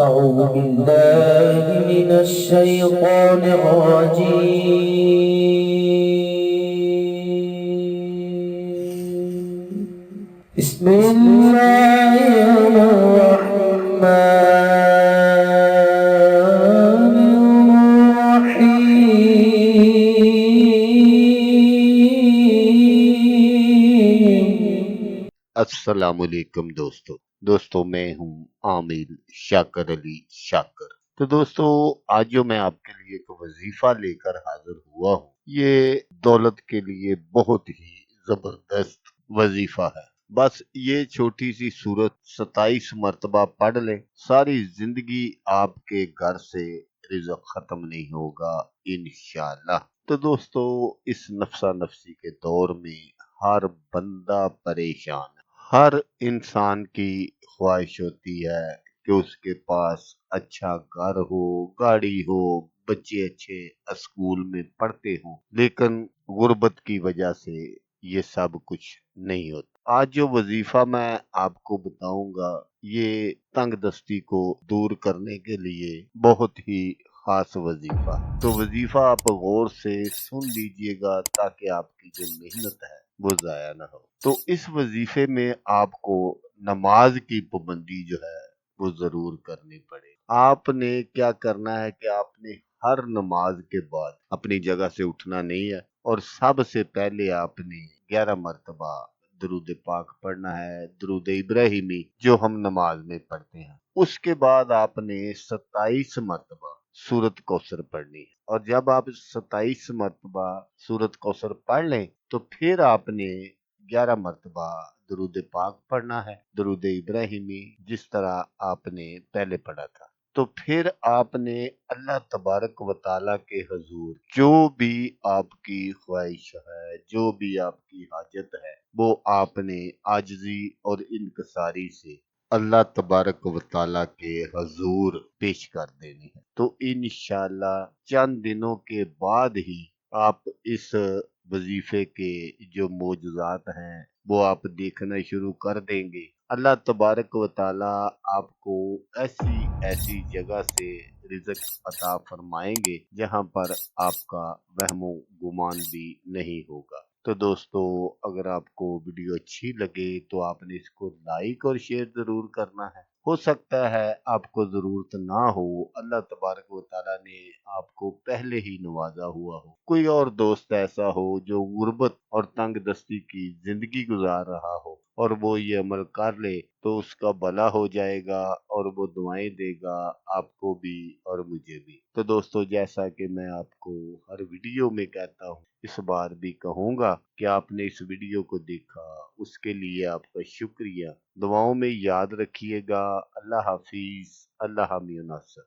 أعوذ بالله من الشيطان الرجيم. بسم الله الرحمن الرحيم. السلام علیکم دوستو میں ہوں عامل شاکر علی شاکر۔ تو دوستو آج جو میں آپ کے لیے ایک وظیفہ لے کر حاضر ہوا ہوں، یہ دولت کے لیے بہت ہی زبردست وظیفہ ہے۔ بس یہ چھوٹی سی صورت 27 مرتبہ پڑھ لیں، ساری زندگی آپ کے گھر سے رزق ختم نہیں ہوگا انشاءاللہ۔ تو دوستو اس نفسا نفسی کے دور میں ہر بندہ پریشان ہے۔ ہر انسان کی خواہش ہوتی ہے کہ اس کے پاس اچھا گھر ہو، گاڑی ہو، بچے اچھے اسکول میں پڑھتے ہوں، لیکن غربت کی وجہ سے یہ سب کچھ نہیں ہوتا۔ آج جو وظیفہ میں آپ کو بتاؤں گا، یہ تنگ دستی کو دور کرنے کے لیے بہت ہی خاص وظیفہ ہے۔ تو وظیفہ آپ غور سے سن لیجئے گا تاکہ آپ کی جو محنت ہے وہ ضائع نہ ہو۔ تو اس وظیفے میں آپ کو نماز کی پابندی جو ہے وہ ضرور کرنی پڑے۔ آپ نے کیا کرنا ہے کہ آپ نے ہر نماز کے بعد اپنی جگہ سے اٹھنا نہیں ہے، اور سب سے پہلے آپ نے 11 مرتبہ درود پاک پڑھنا ہے، درود ابراہیمی جو ہم نماز میں پڑھتے ہیں۔ اس کے بعد آپ نے 27 مرتبہ سورت کوثر پڑھنی ہے، اور جب آپ 27 مرتبہ سورت کوثر پڑھ لیں تو پھر آپ نے 11 مرتبہ درود پاک پڑھنا ہے، درود ابراہیمی جس طرح آپ نے پہلے پڑھا تھا۔ تو پھر آپ نے اللہ تبارک و تعالیٰ کے حضور جو بھی آپ کی خواہش ہے، جو بھی آپ کی حاجت ہے، وہ آپ نے عاجزی اور انکساری سے اللہ تبارک و تعالیٰ کے حضور پیش کر دینی ہے۔ تو انشاءاللہ چند دنوں کے بعد ہی آپ اس وظیفے کے جو معجزات ہیں وہ آپ دیکھنا شروع کر دیں گے۔ اللہ تبارک و تعالیٰ آپ کو ایسی ایسی جگہ سے رزق عطا فرمائیں گے جہاں پر آپ کا وہم و گمان بھی نہیں ہوگا۔ تو دوستو اگر آپ کو ویڈیو اچھی لگے تو آپ نے اس کو لائک اور شیئر ضرور کرنا ہے۔ ہو سکتا ہے آپ کو ضرورت نہ ہو، اللہ تبارک و تعالیٰ نے آپ کو پہلے ہی نوازا ہوا ہو، کوئی اور دوست ایسا ہو جو غربت اور تنگ دستی کی زندگی گزار رہا ہو اور وہ یہ عمل کر لے تو اس کا بھلا ہو جائے گا، اور وہ دعائیں دے گا آپ کو بھی اور مجھے بھی۔ تو دوستو جیسا کہ میں آپ کو ہر ویڈیو میں کہتا ہوں، اس بار بھی کہوں گا کہ آپ نے اس ویڈیو کو دیکھا، اس کے لیے آپ کا شکریہ۔ دعاؤں میں یاد رکھیے گا۔ اللہ حافظ، اللہ حامی و ناصر۔